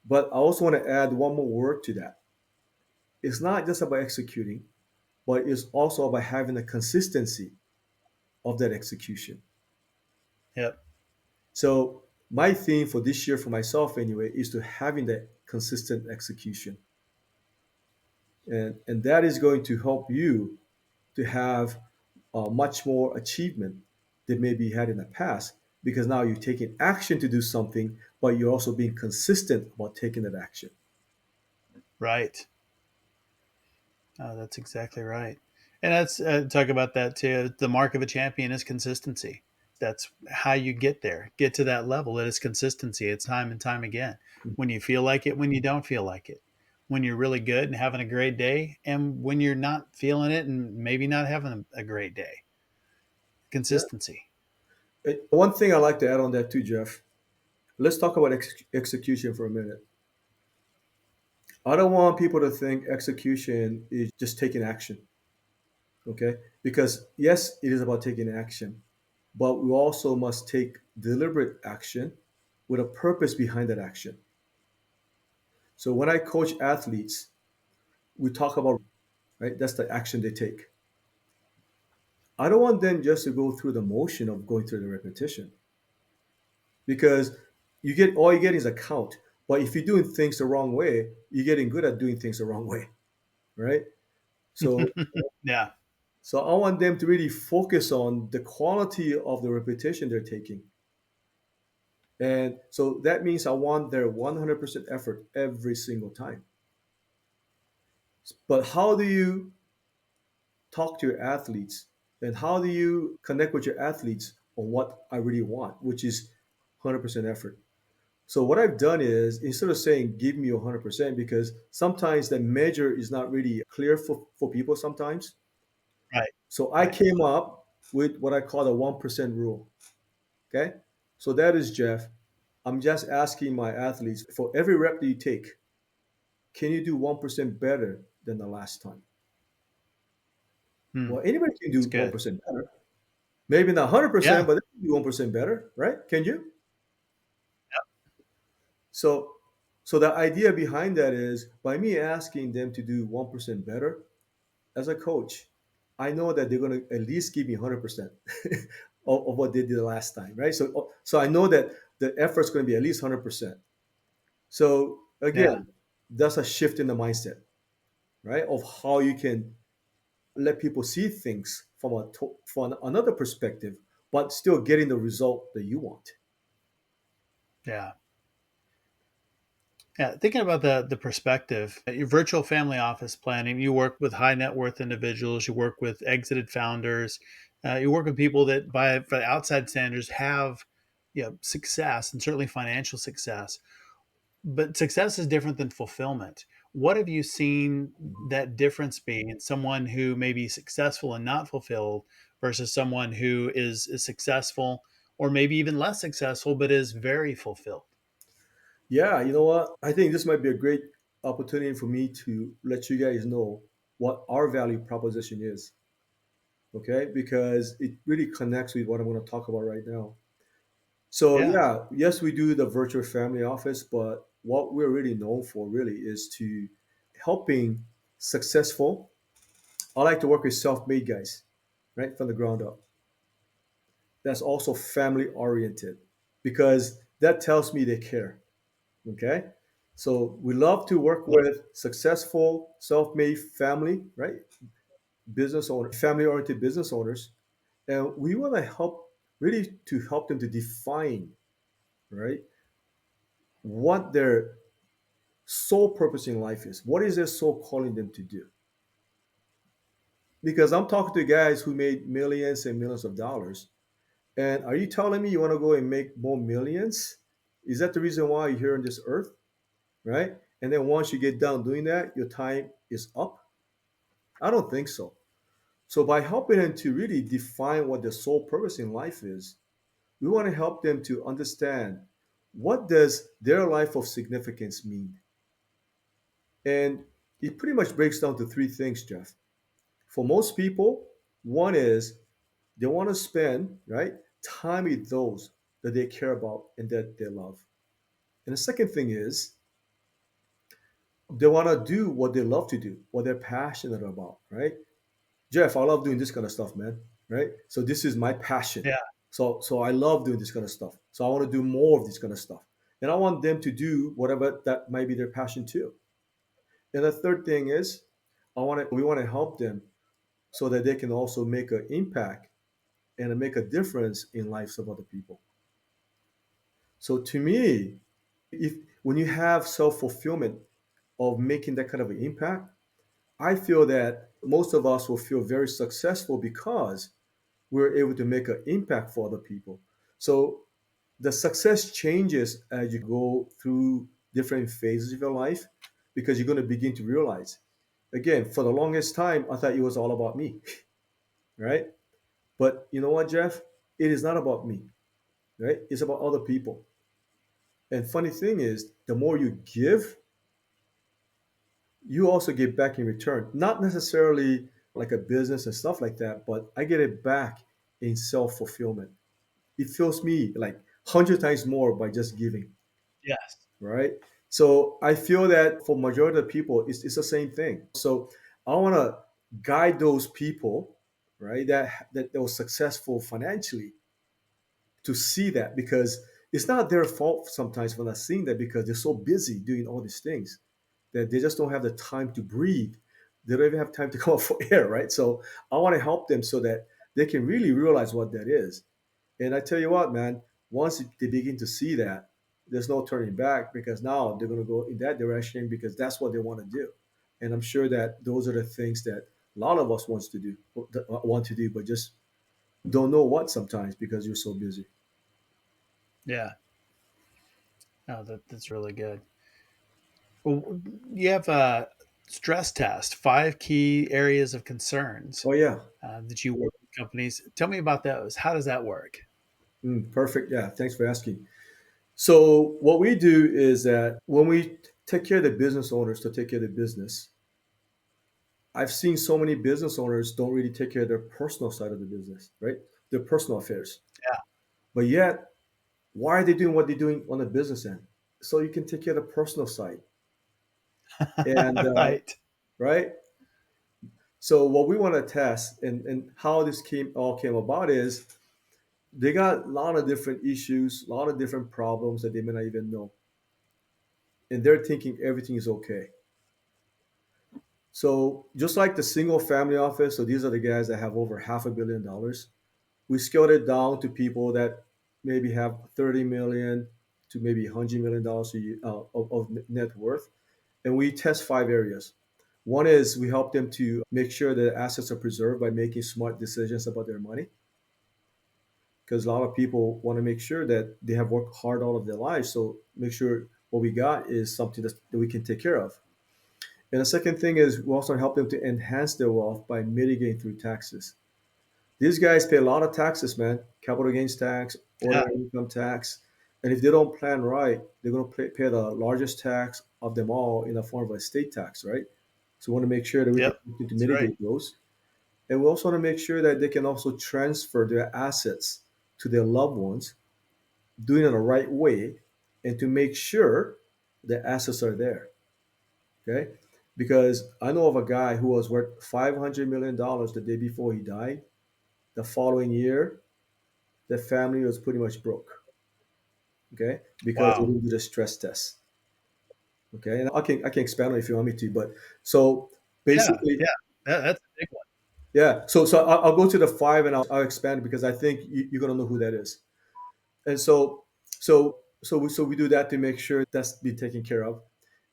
But I also want to add one more word to that. It's not just about executing, but it's also about having a consistency of that execution. Yep. So my theme for this year for myself anyway is to having that consistent execution. And that is going to help you to have much more achievement than maybe you had in the past because now you're taking action to do something, but you're also being consistent about taking that action. Right. Oh, that's exactly right. And that's talk about that too. The mark of a champion is consistency. That's how you get there. Get to that level. It is consistency. It's time and time again. When you feel like it, when you don't feel like it. When you're really good and having a great day, and when you're not feeling it and maybe not having a great day. Yeah. Consistency. One thing I like to add on that too, Jeff. Let's talk about execution for a minute. I don't want people to think execution is just taking action, okay? Because yes, it is about taking action, but we also must take deliberate action with a purpose behind that action. So when I coach athletes, we talk about, right? That's the action they take. I don't want them just to go through the motion of going through the repetition because you get all you get is a count. But if you're doing things the wrong way, you're getting good at doing things the wrong way, right? So Yeah. so I want them to really focus on the quality of the repetition they're taking. And so that means I want their 100% effort every single time. But how do you talk to your athletes and how do you connect with your athletes on what I really want, which is 100% effort? So what I've done is instead of saying give me 100%, because sometimes the measure is not really clear for people sometimes. Right. So I Right. came up with what I call the 1% rule. Okay. So that is, Jeff, I'm just asking my athletes for every rep that you take, can you do 1% better than the last time? Hmm. Well, anybody can It's do good. 1% better. Maybe not 100%, Yeah. but they can do 1% better, right? Can you? So, so the idea behind that is by me asking them to do 1% better as a coach, I know that they're going to at least give me 100% of what they did the last time, right? So I know that the effort's going to be at least 100%. So Yeah. again, that's a shift in the mindset, right? Of how you can let people see things from from another perspective, but still getting the result that you want. Yeah. Yeah, thinking about the perspective, your virtual family office planning, you work with high net worth individuals, you work with exited founders, you work with people that, by outside standards, have success and certainly financial success. But success is different than fulfillment. What have you seen that difference be in someone who may be successful and not fulfilled versus someone who is successful or maybe even less successful but is very fulfilled? Yeah, you know what? I think this might be a great opportunity for me to let you guys know what our value proposition is. Okay, because it really connects with what I'm going to talk about right now. So Yeah. yeah, yes, we do the virtual family office, but what we're really known for really is to helping successful. I like to work with self-made guys, right, from the ground up. That's also family oriented because that tells me they care. Okay. So we love to work with successful self-made family, right? Business owner, family oriented business owners. And we want to help really to help them to define, right, what their sole purpose in life is. What is their soul calling them to do? Because I'm talking to guys who made millions and millions of dollars. And are you telling me you want to go and make more millions? Is that the reason why you're here on this earth? Right? And then once you get done doing that, your time is up? I don't think so. So by helping them to really define what their sole purpose in life is, we want to help them to understand what does their life of significance mean. And it pretty much breaks down to three things, Jeff. For most people, one is they want to spend, right, time with those that they care about and that they love. And the second thing is they want to do what they love to do, what they're passionate about, right? Jeff, I love doing this kind of stuff, man. Right? So this is my passion. Yeah. So I love doing this kind of stuff. So I want to do more of this kind of stuff. And I want them to do whatever that might be their passion too. And the third thing is we want to help them so that they can also make an impact and make a difference in lives of other people. So to me, if when you have self-fulfillment of making that kind of an impact, I feel that most of us will feel very successful because we're able to make an impact for other people. So the success changes as you go through different phases of your life because you're going to begin to realize, again, for the longest time, I thought it was all about me, right? But you know what, Jeff? It is not about me, right? It's about other people. And funny thing is, the more you give, you also get back in return. Not necessarily like a business and stuff like that, but I get it back in self fulfillment. It fills me like 100 times more by just giving, Yes. right? So I feel that for majority of people, it's the same thing. So I want to guide those people, right, that was successful financially to see that because It's not their fault sometimes for not seeing that because they're so busy doing all these things that they just don't have the time to breathe. They don't even have time to come up for air, right? So I want to help them so that they can really realize what that is. And I tell you what, man, once they begin to see that, there's no turning back because now they're going to go in that direction because that's what they want to do. And I'm sure that those are the things that a lot of us want to do, but just don't know what sometimes because you're so busy. Yeah. No, that's really good. Well, you have a stress test, 5 key areas of concerns Oh yeah. that you work with companies. Tell me about those. How does that work? Perfect. Yeah. Thanks for asking. So what we do is that when we take care of the business owners to take care of the business, I've seen so many business owners don't really take care of their personal side of the business, right? Their personal affairs. But yet, why are they doing what they're doing on the business end? So you can take care of the personal side. And Right. right. So what we want to test and how this came about is they got a lot of different issues, a lot of different problems that they may not even know, and they're thinking everything is okay. So just like the single family office, so these are the guys that have over $500 million. We scaled it down to people that maybe have 30 million to maybe $100 million of net worth, and we test 5 areas. One is we help them to make sure that assets are preserved by making smart decisions about their money, because a lot of people want to make sure that they have worked hard all of their lives. So make sure what we got is something that we can take care of. And the second thing is we also help them to enhance their wealth by mitigating through taxes. These guys pay a lot of taxes, man. Capital gains tax, Yeah. ordinary income tax. And if they don't plan right, they're going to pay the largest tax of them all in the form of a state tax, right? So we want to make sure that we can Yep. continue to That's right. mitigate those. And we also want to make sure that they can also transfer their assets to their loved ones, doing it the right way, and to make sure the assets are there. Okay? Because I know of a guy who was worth $500 million the day before he died. The following year, the family was pretty much broke. Okay? Because they Wow. didn't do the stress test. Okay? And I can expand on it if you want me to, but so Yeah. basically, Yeah. That's a big one. yeah. So I'll go to the five and I'll expand because I think you're gonna know who that is. And so we do that to make sure that's been taken care of,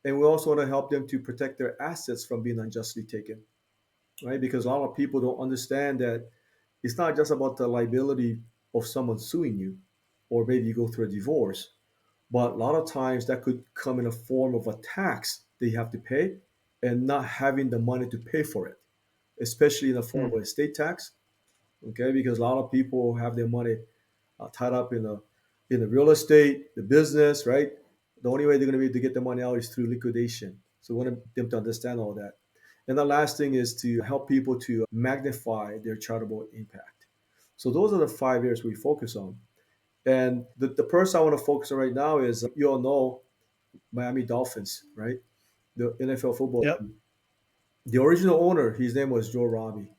and we also want to help them to protect their assets from being unjustly taken, right? Because a lot of people don't understand that it's not just about the liability of someone suing you, or maybe you go through a divorce, but a lot of times that could come in a form of a tax that you have to pay, and not having the money to pay for it, especially in the form Hmm. of a estate tax. Okay, because a lot of people have their money tied up in the real estate, the business, right? The only way they're going to be able to get the money out is through liquidation. So we want them to understand all that. And the last thing is to help people to magnify their charitable impact. So those are the 5 areas we focus on. And the person I want to focus on right now is you all know Miami Dolphins, right? The NFL football Yep. team. The original owner, his name was Joe Robbie.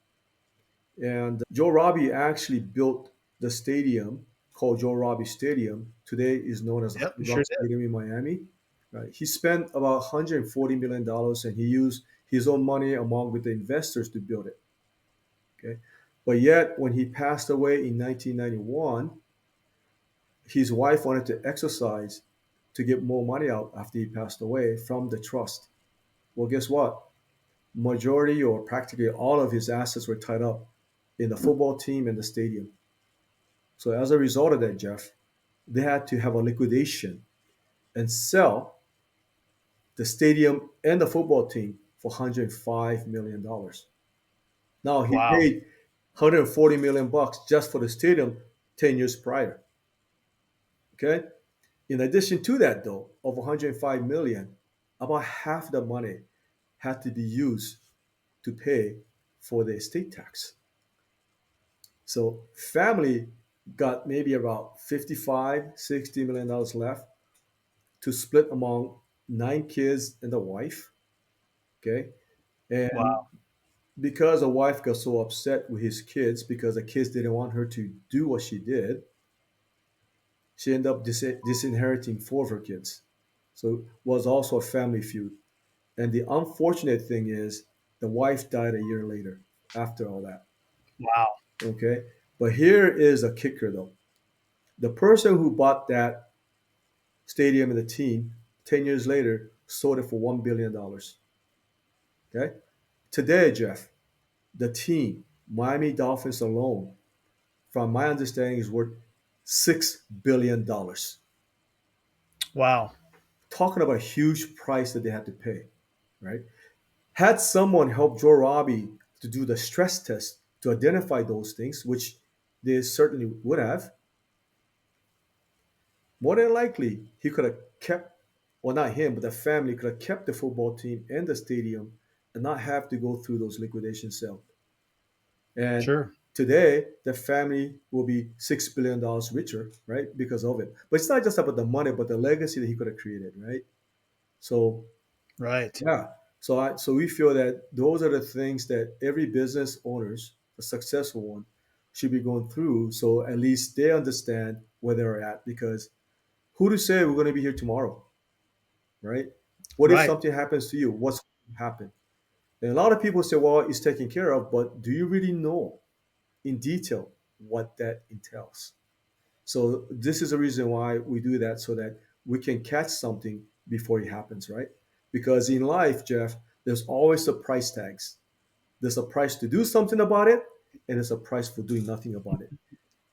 And Joe Robbie actually built the stadium called Joe Robbie Stadium. Today is known as Yep. You Hard sure Rock did. Stadium in Miami. Right. He spent about $140 million, and he used his own money along with the investors to build it. Okay. But yet, when he passed away in 1991, his wife wanted to exercise to get more money out after he passed away from the trust. Well, guess what? Majority or practically all of his assets were tied up in the football team and the stadium. So as a result of that, Jeff, they had to have a liquidation and sell the stadium and the football team for $105 million. Now he Wow. paid 140 million bucks just for the stadium 10 years prior. Okay. In addition to that, though, of 105 million, about half the money had to be used to pay for the estate tax. So family got maybe about 55, $60 million left to split among 9 kids and the wife. Okay. And Wow. because the wife got so upset with his kids because the kids didn't want her to do what she did, She ended up disinheriting four of her kids. So it was also a family feud. And the unfortunate thing is the wife died a year later after all that. Wow. Okay. But here is a kicker though. The person who bought that stadium and the team 10 years later sold it for $1 billion. Okay. Today, Jeff, the team, Miami Dolphins alone, from my understanding, is worth $6 billion. Wow. Talking about a huge price that they had to pay, right? Had someone helped Joe Robbie to do the stress test to identify those things, which they certainly would have, more than likely he could have kept, well, not him, but the family could have kept the football team and the stadium and not have to go through those liquidation sales. And Sure. today, the family will be $6 billion richer, right, because of it. But it's not just about the money, but the legacy that he could have created, right? So Right. yeah. So we feel that those are the things that every business owners, a successful one, should be going through. So at least they understand where they're at. Because who to say we're going to be here tomorrow, right? What if Right. something happens to you? What's going to happen? And a lot of people say, well, it's taken care of, but do you really know in detail what that entails? So this is the reason why we do that so that we can catch something before it happens, right? Because in life, Jeff, there's always the price tags. There's a price to do something about it, and there's a price for doing nothing about it.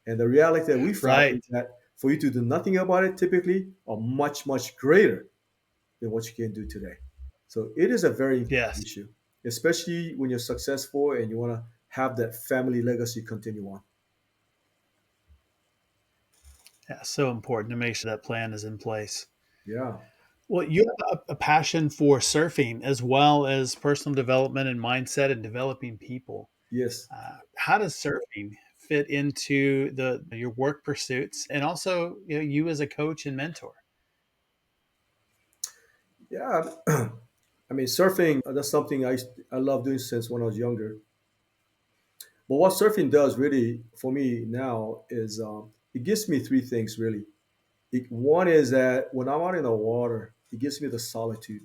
And the reality that we found Right. is that for you to do nothing about it, typically are much, much greater than what you can do today. So it is a very important Yes. issue, especially when you're successful and you want to have that family legacy continue on. Yeah. So important to make sure that plan is in place. Yeah. Well, you have a passion for surfing as well as personal development and mindset and developing people. Yes. How does surfing fit into the your work pursuits and also you as a coach and mentor? Yeah. I mean, surfing, that's something I love doing since when I was younger. But what surfing does really for me now is it gives me three things really. One is that when I'm out in the water, it gives me the solitude.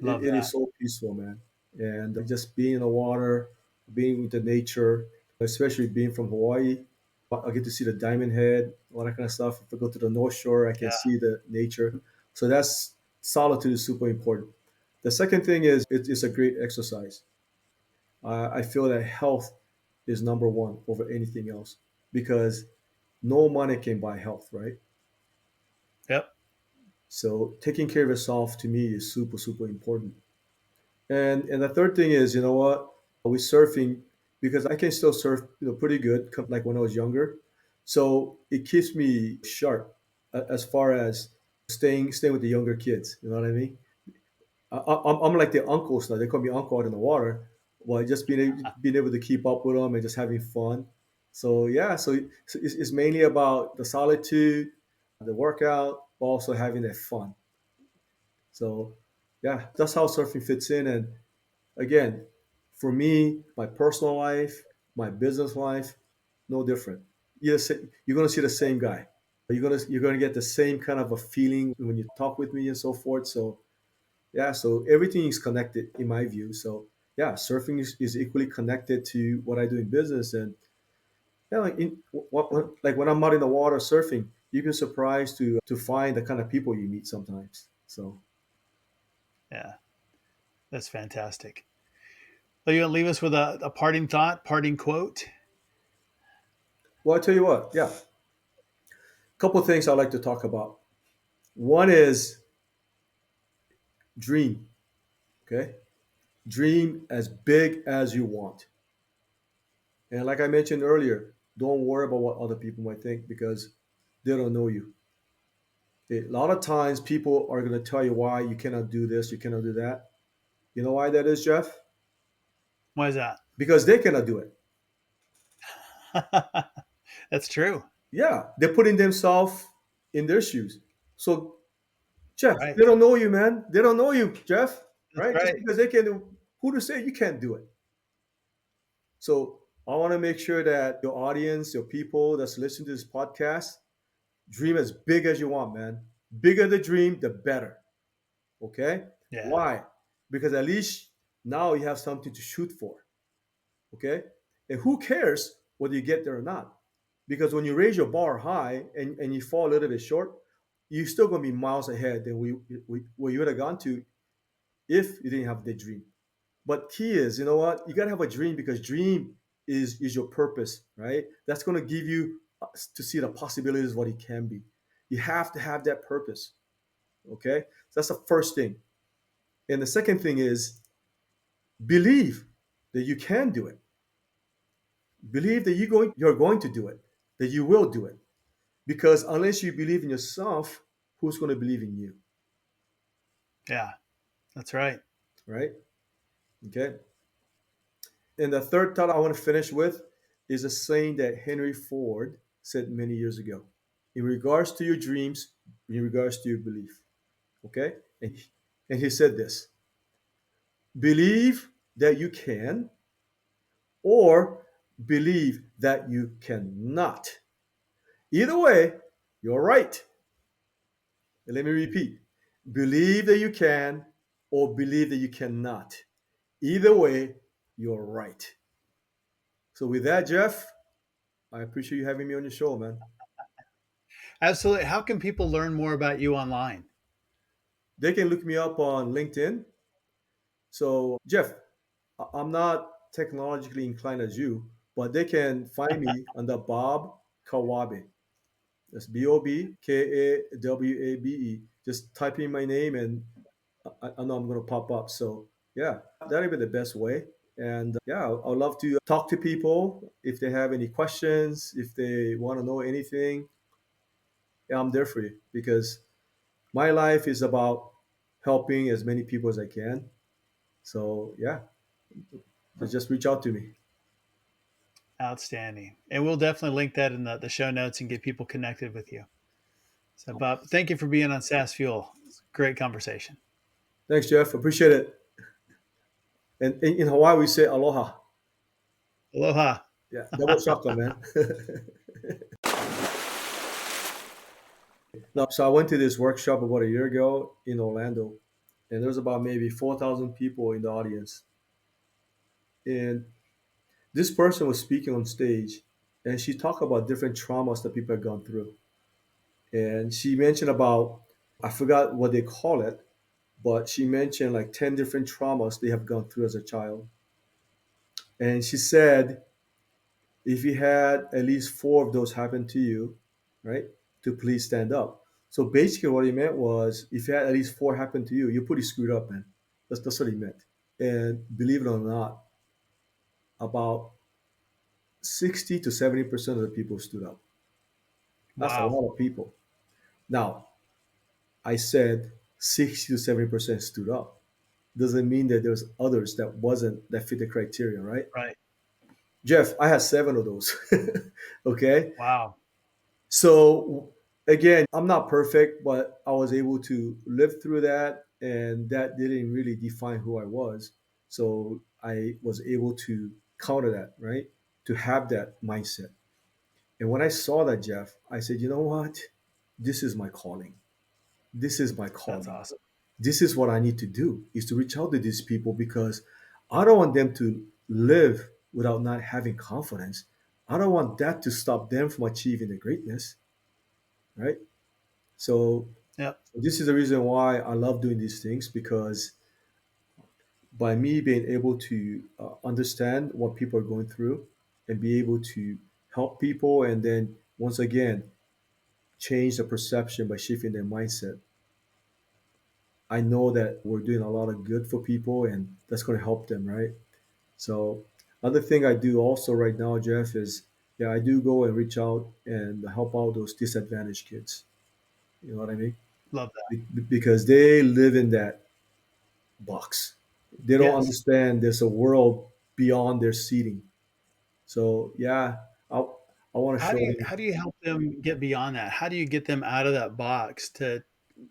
Love It is that. so peaceful, man. And just being in the water, being with the nature, especially being from Hawaii, I get to see the diamond head, all that kind of stuff. If I go to the North Shore, I can Yeah. see the nature. So that's solitude is super important. The second thing is it's a great exercise. I feel that health is number one over anything else because no money can buy health, right? Yep. So taking care of yourself to me is super, super important. And the third thing is, you know what, with surfing, because I can still surf, pretty good, like when I was younger. So it keeps me sharp as far as staying with the younger kids. You know what I mean? I'm like the uncles now. They call me uncle out in the water. Well, just being able to keep up with them and just having fun. So yeah, so it's mainly about the solitude, the workout, but also having that fun. So yeah, that's how surfing fits in. And again, for me, my personal life, my business life, no different. You're gonna see the same guy. You're gonna get the same kind of a feeling when you talk with me and so forth. So yeah, so everything is connected in my view. So yeah, surfing is equally connected to what I do in business. And yeah, like when I'm out in the water surfing, you'd be surprised to find the kind of people you meet sometimes. So Yeah. That's fantastic. Are you gonna leave us with a parting thought, parting quote? well, I tell you what, yeah, a couple of things I like to talk about. One is dream. Okay, dream as big as you want. And like I mentioned earlier, don't worry about what other people might think because they don't know you. A lot of times people are going to tell you why you cannot do this, you cannot do that. You know why that is, Jeff? Why is that? Because they cannot do it. That's true. Yeah, they're putting themselves in their shoes. So, Jeff, they Right. don't know you, man. They don't know you, Jeff, That's right? Just right. because they can do, who to say you can't do it? So, I want to make sure that your audience, your people that's listening to this podcast, Dream as big as you want, man. Bigger the dream, the better. Okay? Yeah. Why? Because at least now you have something to shoot for. Okay? And who cares whether you get there or not? Because when you raise your bar high and you fall a little bit short, you're still going to be miles ahead than where you would have gone to if you didn't have the dream. But key is, you know what? You got to have a dream because dream is your purpose, right? That's going to give you to see the possibilities of what it can be. You have to have that purpose. Okay? So that's the first thing. And the second thing is believe that you can do it. Believe that you're going to do it, that you will do it. Because unless you believe in yourself, who's going to believe in you? Yeah. That's right. Right? Okay. And the third thought I want to finish with is a saying that Henry Ford said many years ago. In regards to your dreams, in regards to your belief. Okay? And he said this: believe that you can, or believe that you cannot. Either way, you're right. And let me repeat: believe that you can, or believe that you cannot. Either way, you're right. So, with that, Jeff, I appreciate you having me on your show, man. Absolutely. How can people learn more about you online? They can look me up on LinkedIn. So, Jeff, I'm not technologically inclined as you, but they can find me under Bob Kawabe. That's Bobkawabe. Just type in my name, and I know I'm going to pop up. So, yeah, that'll be the best way. And yeah, I'd love to talk to people if they have any questions, if they want to know anything. Yeah, I'm there for you because my life is about helping as many people as I can. So yeah, just reach out to me. Outstanding. And we'll definitely link that in the show notes and get people connected with you. So, Bob, thank you for being on SaaS Fuel. It's a great conversation. Thanks, Jeff. Appreciate it. And in Hawaii, we say aloha. Aloha. Yeah, double shaka, man. No, so I went to this workshop about a year ago in Orlando, and there was about maybe 4,000 people in the audience. And this person was speaking on stage, and she talked about different traumas that people have gone through. And she mentioned about, I forgot what they call it, but she mentioned like 10 different traumas they have gone through as a child. And she said, if you had at least four of those happen to you, right, to please stand up. So basically, what he meant was, if you had at least four happen to you, you're pretty screwed up, man. That's what he meant. And believe it or not, about 60 to 70% of the people stood up. That's a Wow. lot of people. Now, I said 60 to 70% stood up. Doesn't mean that there's others that fit the criteria, right? Right. Jeff, I had seven of those. Okay. Wow. So again, I'm not perfect, but I was able to live through that, and that didn't really define who I was. So I was able to counter that, right? To have that mindset. And when I saw that, Jeff, I said, you know what? This is my calling. This is my That's calling. awesome. This is what I need to do, is to reach out to these people because I don't want them to live without not having confidence. I don't want that to stop them from achieving the greatness, right? So Yep. this is the reason why I love doing these things, because by me being able to understand what people are going through and be able to help people, and then once again change the perception by shifting their mindset, I know that we're doing a lot of good for people, and that's going to help them, right? So other thing I do also right now, Jeff, is yeah, I do go and reach out and help out those disadvantaged kids. You know what I mean? Love that. Because they live in that box. They don't Yes. understand there's a world beyond their seating. So yeah, I I want to show them. How do you help them get beyond that? How do you get them out of that box to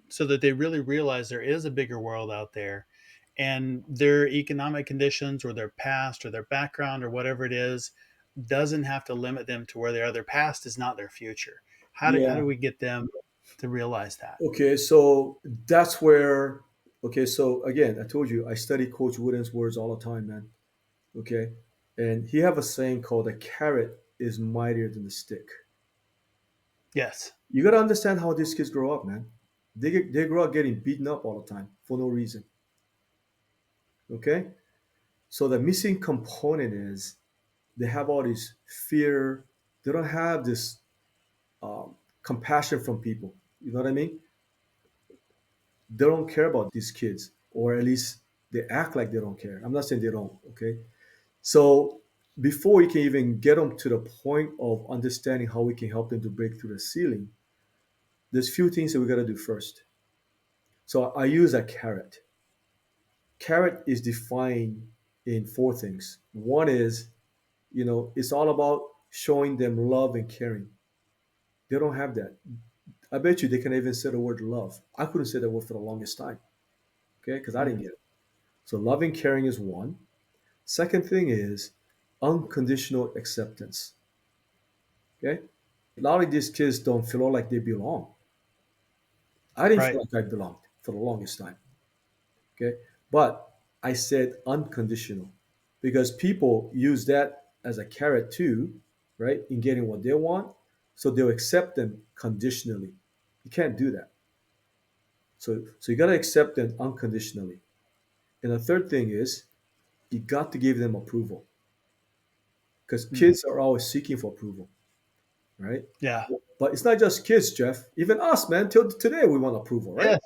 so that they really realize there is a bigger world out there and their economic conditions or their past or their background or whatever it is doesn't have to limit them to where they are. Their past is not their future. How Yeah. do we get them to realize that? Okay, so that's where. Okay, so again, I told you I study Coach Wooden's words all the time, man. Okay, and he have a saying called "a carrot is mightier than the stick." Yes. You got to understand how these kids grow up, man. They grow up getting beaten up all the time for no reason. Okay, so the missing component is they have all this fear. They don't have this compassion from people. You know what I mean? They don't care about these kids, or at least they act like they don't care. I'm not saying they don't. Okay, so before you can even get them to the point of understanding how we can help them to break through the ceiling, there's few things that we got to do first. So I use a carrot. Carrot is defined in four things. One is, it's all about showing them love and caring. They don't have that. I bet you they can even say the word love. I couldn't say that word for the longest time, okay, because I didn't Mm. get it. So love and caring is one. Second thing is unconditional acceptance. Okay, a lot of these kids don't feel like they belong. I didn't feel Right. like I belonged for the longest time. Okay, but I said unconditional because people use that as a carrot too, right? In getting what they want, so they'll accept them conditionally. You can't do that. So you got to accept them unconditionally. And the third thing is you got to give them approval because Mm. kids are always seeking for approval, right? Yeah. But it's not just kids, Jeff. Even us, man. Till today, we want approval, right?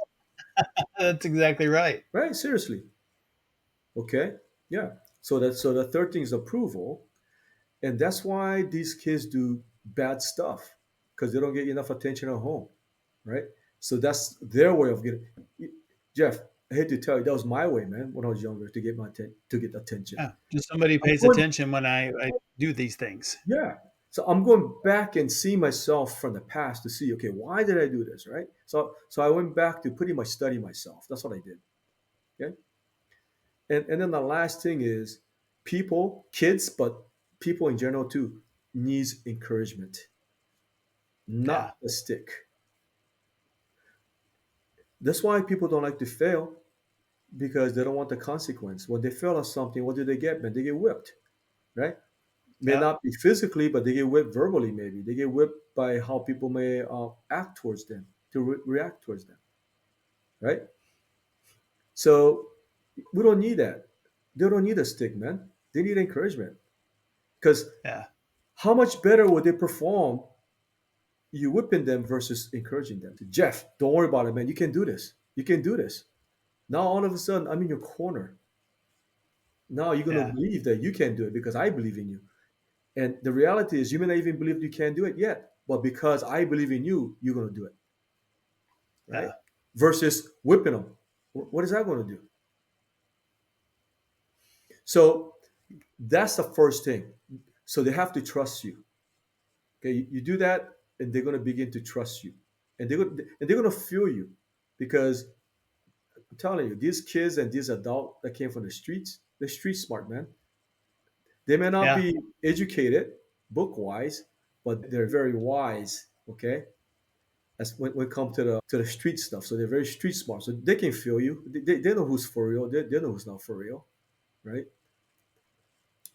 Yes, that's exactly right. Right? Seriously. Okay. Yeah. So the third thing is approval, and that's why these kids do bad stuff because they don't get enough attention at home, right? So that's their way of getting. Jeff, I hate to tell you, that was my way, man, when I was younger to get to get attention. Yeah. Just somebody I'm pays going, attention when I do these things. yeah. So I'm going back and see myself from the past to see, okay, why did I do this, right? So I went back to pretty much study myself. That's what I did. Okay. And then the last thing is people, kids, but people in general too, needs encouragement, Yeah. not a stick. That's why people don't like to fail because they don't want the consequence. When they fail at something, what do they get, man? They get whipped, right? May Yeah. not be physically, but they get whipped verbally. Maybe they get whipped by how people may act towards them, to react towards them, right? So we don't need that. They don't need a stick, man. They need encouragement because Yeah. how much better would they perform you whipping them versus encouraging them? Jeff, don't worry about it, man. You can do this. You can do this. Now all of a sudden, I'm in your corner. Now you're gonna Yeah. believe that you can do it because I believe in you. And the reality is, you may not even believe you can do it yet, but because I believe in you, you're gonna do it, right? Yeah. Versus whipping them. What is that going to do? So that's the first thing. So they have to trust you. Okay, you do that, and they're going to begin to trust you, and they're going to feel you, because I'm telling you, these kids and these adults that came from the streets, they're street smart, man. They may not Yeah. be educated book wise, but they're very wise. Okay, as when it comes to the street stuff, so they're very street smart. So they can feel you. They know who's for real. They know who's not for real, right?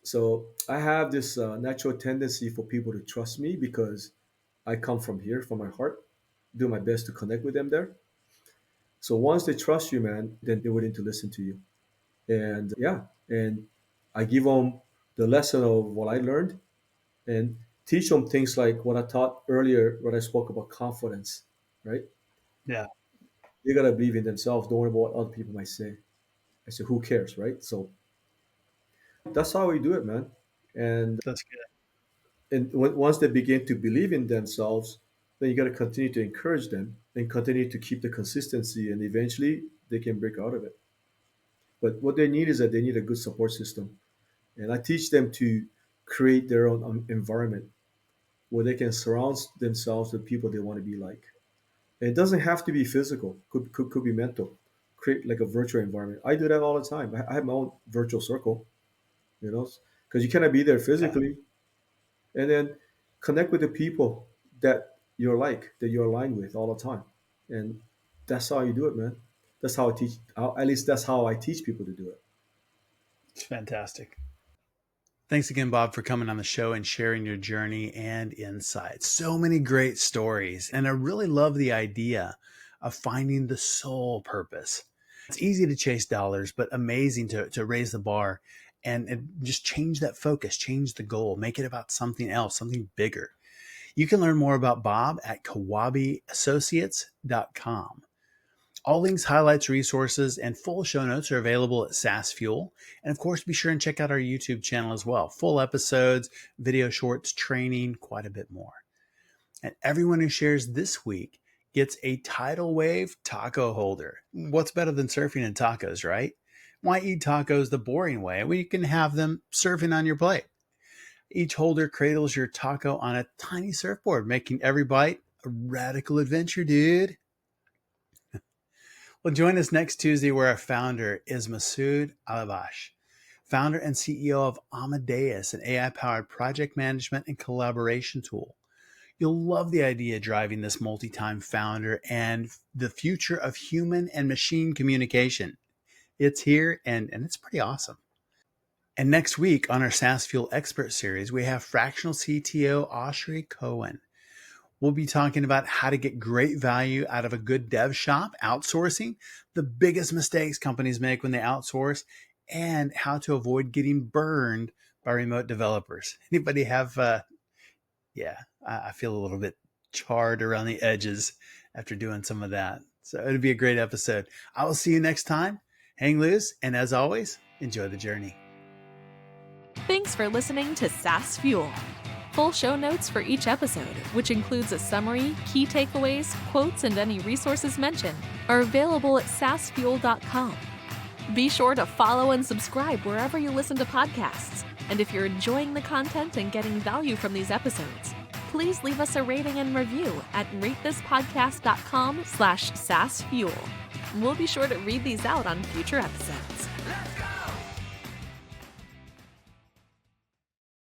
So I have this natural tendency for people to trust me because I come from here, from my heart, do my best to connect with them there. So once they trust you, man, then they're willing to listen to you. And yeah, and I give them the lesson of what I learned and teach them things like what I taught earlier when I spoke about confidence, right? Yeah. They gotta believe in themselves. Don't worry about what other people might say. I said, who cares, right? So that's how we do it, man. And That's good. once they begin to believe in themselves, then you got to continue to encourage them and continue to keep the consistency, and eventually they can break out of it. But what they need is that they need a good support system, and I teach them to create their own environment where they can surround themselves with people they want to be like. And it doesn't have to be physical; could be mental. Create like a virtual environment. I do that all the time. I have my own virtual circle, you know, because you cannot be there Yeah. physically, and then connect with the people that you're like, that you're aligned with all the time. And that's how you do it, man. That's how I teach. At least that's how I teach people to do it. It's fantastic. Thanks again, Bob, for coming on the show and sharing your journey and insights. So many great stories. And I really love the idea of finding the sole purpose. It's easy to chase dollars, but amazing to raise the bar and just change that focus, change the goal, make it about something else, something bigger. You can learn more about Bob at kawabeassociates.com. All links, highlights, resources, and full show notes are available at SaaS Fuel. And of course, be sure and check out our YouTube channel as well. Full episodes, video shorts, training, quite a bit more. And everyone who shares this week gets a tidal wave taco holder. What's better than surfing and tacos, right? Why eat tacos the boring way when you can have them surfing on your plate? Each holder cradles your taco on a tiny surfboard, making every bite a radical adventure, dude. Well, join us next Tuesday where our founder is Masood Alabash, founder and CEO of Amadeus, an AI-powered project management and collaboration tool. You'll love the idea driving this multi-time founder and the future of human and machine communication. It's here and it's pretty awesome. And next week on our SaaS Fuel Expert Series, we have fractional CTO Oshri Cohen. We'll be talking about how to get great value out of a good dev shop, outsourcing, the biggest mistakes companies make when they outsource, and how to avoid getting burned by remote developers. Anybody have, I feel a little bit charred around the edges after doing some of that. So it'll be a great episode. I will see you next time. Hang loose, and as always, enjoy the journey. Thanks for listening to SaaS Fuel. Full show notes for each episode, which includes a summary, key takeaways, quotes, and any resources mentioned, are available at saasfuel.com. Be sure to follow and subscribe wherever you listen to podcasts. And if you're enjoying the content and getting value from these episodes, please leave us a rating and review at ratethispodcast.com/saasfuel. We'll be sure to read these out on future episodes. Let's go!